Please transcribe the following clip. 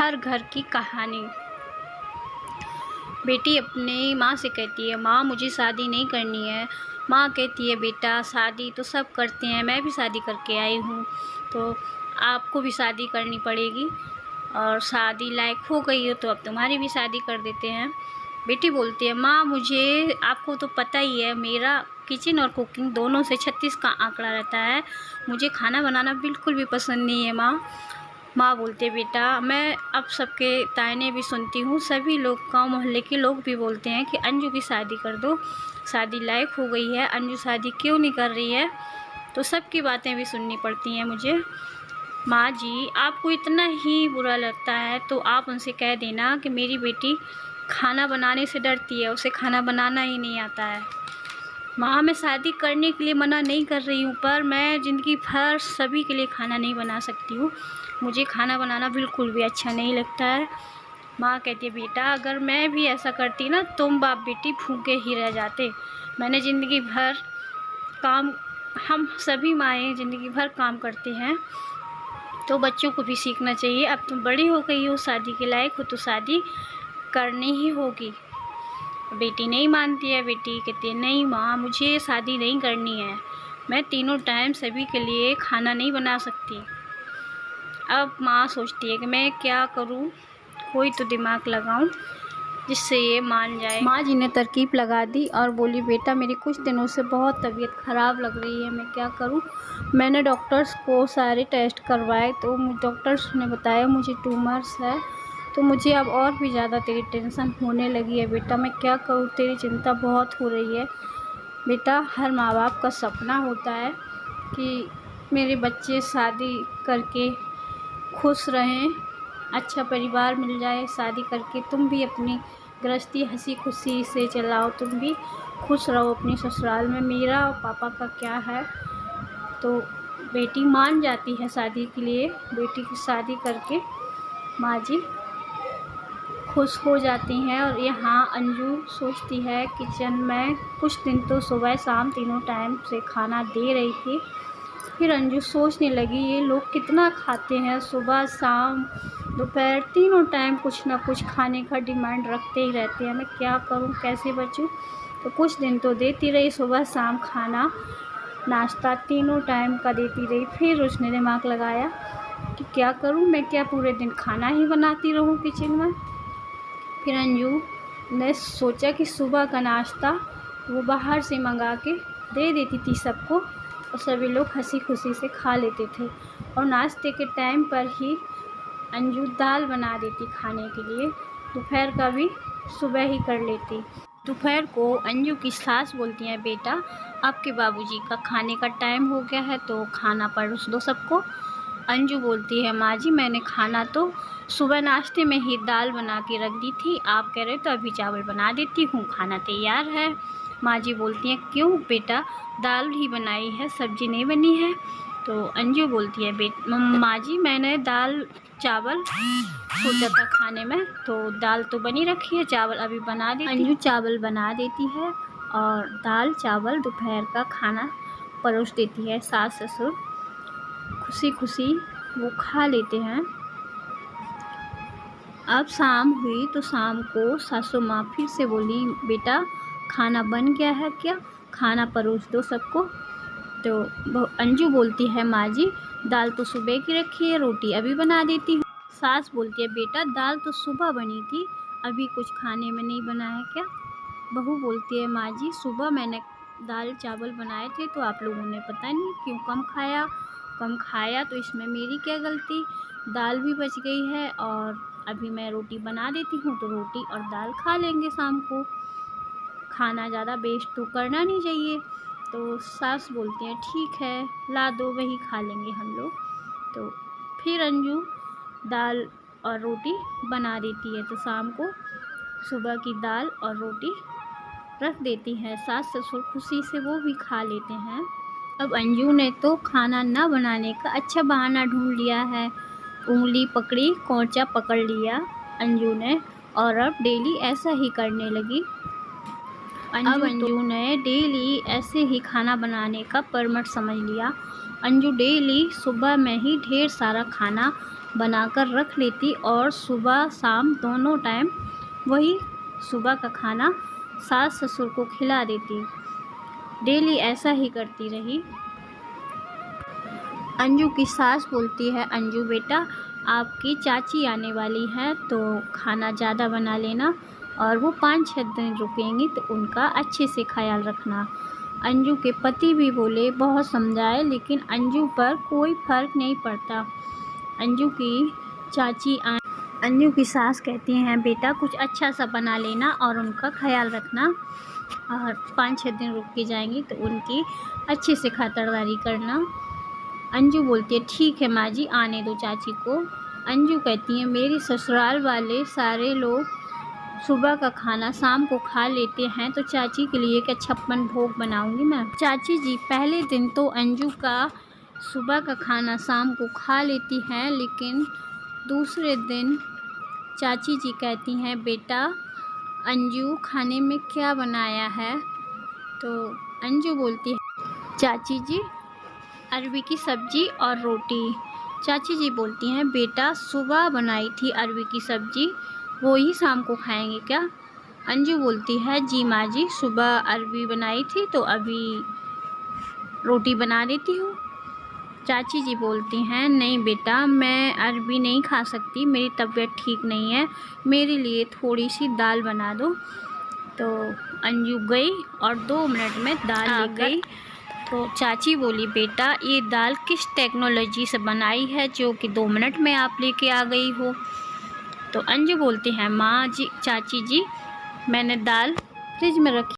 हर घर की कहानी। बेटी अपनी माँ से कहती है, माँ मुझे शादी नहीं करनी है। माँ कहती है, बेटा शादी तो सब करते हैं, मैं भी शादी करके आई हूँ, तो आपको भी शादी करनी पड़ेगी और शादी लायक हो गई हो तो अब तुम्हारी भी शादी कर देते हैं। बेटी बोलती है, माँ मुझे, आपको तो पता ही है मेरा किचन और कुकिंग दोनों से 36 का आंकड़ा रहता है, मुझे खाना बनाना बिल्कुल भी पसंद नहीं है माँ। माँ बोलती है, बेटा मैं अब सबके ताने भी सुनती हूँ, सभी लोग, गाँव मोहल्ले के लोग भी बोलते हैं कि अंजू की शादी कर दो, शादी लायक हो गई है, अंजू शादी क्यों नहीं कर रही है, तो सबकी बातें भी सुननी पड़ती हैं मुझे। माँ जी, आपको इतना ही बुरा लगता है तो आप उनसे कह देना कि मेरी बेटी खाना बनाने से डरती है, उसे खाना बनाना ही नहीं आता है। माँ मैं शादी करने के लिए मना नहीं कर रही हूँ, पर मैं ज़िंदगी भर सभी के लिए खाना नहीं बना सकती हूँ, मुझे खाना बनाना बिल्कुल भी अच्छा नहीं लगता है। माँ कहती है, बेटा अगर मैं भी ऐसा करती ना, तुम बाप बेटी भूखे ही रह जाते। मैंने ज़िंदगी भर काम, हम सभी माएँ ज़िंदगी भर काम करते हैं, तो बच्चों को भी सीखना चाहिए। अब तुम बड़ी हो गई हो, शादी के लायक हो, तो शादी करनी ही होगी। बेटी नहीं मानती है, बेटी कहती है, नहीं माँ मुझे शादी नहीं करनी है, मैं तीनों टाइम सभी के लिए खाना नहीं बना सकती। अब माँ सोचती है कि मैं क्या करूँ, कोई तो दिमाग लगाऊं जिससे ये मान जाए। माँ जी ने तरकीब लगा दी और बोली, बेटा मेरी कुछ दिनों से बहुत तबीयत ख़राब लग रही है, मैं क्या करूं। मैंने डॉक्टर्स को सारे टेस्ट करवाए तो डॉक्टर्स ने बताया मुझे ट्यूमर्स है, तो मुझे अब और भी ज़्यादा तेरी टेंशन होने लगी है। बेटा मैं क्या करूं, तेरी चिंता बहुत हो रही है। बेटा हर माँ बाप का सपना होता है कि मेरे बच्चे शादी करके खुश रहें, अच्छा परिवार मिल जाए, शादी करके तुम भी अपनी गृहस्थी हंसी खुशी से चलाओ, तुम भी खुश रहो अपनी ससुराल में, मेरा और पापा का क्या है। तो बेटी मान जाती है शादी के लिए। बेटी की शादी करके माँ जी खुश हो जाती हैं। और यहाँ अंजू सोचती है, किचन में कुछ दिन तो सुबह शाम तीनों टाइम से खाना दे रही थी, फिर अंजू सोचने लगी ये लोग कितना खाते हैं, सुबह शाम दोपहर तीनों टाइम कुछ ना कुछ खाने का डिमांड रखते ही रहते हैं, मैं क्या करूं, कैसे बचूं। तो कुछ दिन तो देती रही, सुबह शाम खाना नाश्ता तीनों टाइम का देती रही। फिर उसने दिमाग लगाया कि क्या करूं, मैं क्या पूरे दिन खाना ही बनाती रहूं किचन में। फिर अंजू ने सोचा कि सुबह का नाश्ता वो बाहर से मंगा के दे देती थी सबको, और सभी लोग हंसी खुशी से खा लेते थे। और नाश्ते के टाइम पर ही अंजू दाल बना देती खाने के लिए, दोपहर का भी सुबह ही कर लेती। दोपहर को अंजू की सास बोलती हैं, बेटा आपके बाबूजी का खाने का टाइम हो गया है तो खाना परोस दो सबको। अंजू बोलती है, माँ जी मैंने खाना तो सुबह नाश्ते में ही दाल बना के रख दी थी, आप कह रहे तो अभी चावल बना देती हूँ, खाना तैयार है। माँ जी बोलती हैं, क्यों बेटा दाल ही बनाई है, सब्जी नहीं बनी है। तो अंजू बोलती है, माँ जी मैंने दाल चावल सोचा था खाने में, तो दाल तो बनी रखी है, चावल अभी बना देती। अंजू चावल बना देती है और दाल चावल दोपहर का खाना परोस देती है। सास ससुर खुशी खुशी वो खा लेते हैं। अब शाम हुई तो शाम को सासू माँ फिर से बोली, बेटा खाना बन गया है क्या, खाना परोस दो सबको। तो अंजू बोलती है, माँ जी दाल तो सुबह की रखी है, रोटी अभी बना देती हूँ। सास बोलती है, बेटा दाल तो सुबह बनी थी, अभी कुछ खाने में नहीं बना है क्या। बहू बोलती है, माँ जी सुबह मैंने दाल चावल बनाए थे तो आप लोगों ने पता नहीं क्यों कम खाया, तो इसमें मेरी क्या गलती, दाल भी बच गई है और अभी मैं रोटी बना देती हूँ तो रोटी और दाल खा लेंगे शाम को, खाना ज़्यादा वेस्ट तो करना नहीं चाहिए। तो सास बोलती हैं, ठीक है ला दो, वही खा लेंगे हम लोग। तो फिर अंजू दाल और रोटी बना देती है, तो शाम को सुबह की दाल और रोटी रख देती हैं। सास ससुर खुशी से वो भी खा लेते हैं। अब अंजू ने तो खाना ना बनाने का अच्छा बहाना ढूंढ लिया है, उंगली पकड़ी कोंचा पकड़ लिया अंजू ने, और अब डेली ऐसा ही करने लगी। अब अंजू ने डेली ऐसे ही खाना बनाने का परमट समझ लिया। अंजू डेली सुबह में ही ढेर सारा खाना बनाकर रख लेती और सुबह शाम दोनों टाइम वही सुबह का खाना सास ससुर को खिला देती। डेली ऐसा ही करती रही। अंजू की सास बोलती है, अंजू बेटा आपकी चाची आने वाली है तो खाना ज़्यादा बना लेना और वो 5-6 दिन रुकेंगी तो उनका अच्छे से ख्याल रखना। अंजू के पति भी बोले, बहुत समझाए, लेकिन अंजू पर कोई फ़र्क नहीं पड़ता। अंजू की सास कहती हैं, बेटा कुछ अच्छा सा बना लेना और उनका ख्याल रखना और 5-6 दिन रुक के जाएंगी तो उनकी अच्छे से खातिरदारी करना। अंजू बोलती है, ठीक है माँ जी, आने दो चाची को। अंजू कहती है, मेरे ससुराल वाले सारे लोग सुबह का खाना शाम को खा लेते हैं तो चाची के लिए क्या 56 भोग बनाऊंगी मैं। चाची जी पहले दिन तो अंजू का सुबह का खाना शाम को खा लेती हैं, लेकिन दूसरे दिन चाची जी कहती हैं, बेटा अंजू खाने में क्या बनाया है? तो अंजू बोलती है, चाची जी अरबी की सब्ज़ी और रोटी। चाची जी बोलती हैं, बेटा सुबह बनाई थी अरबी की सब्ज़ी, वो ही शाम को खाएंगे क्या? अंजू बोलती है, जी माँ जी, सुबह अरबी बनाई थी तो अभी रोटी बना देती हूँ। चाची जी बोलती हैं, नहीं बेटा मैं अरबी नहीं खा सकती, मेरी तबीयत ठीक नहीं है, मेरे लिए थोड़ी सी दाल बना दो। तो अंजू गई और 2 मिनट में दाल ले गई। तो चाची बोली, बेटा ये दाल किस टेक्नोलॉजी से बनाई है जो कि 2 मिनट में आप लेके आ गई हो? तो अंजू बोलती है, माँ जी, चाची जी मैंने दाल फ्रिज में रखी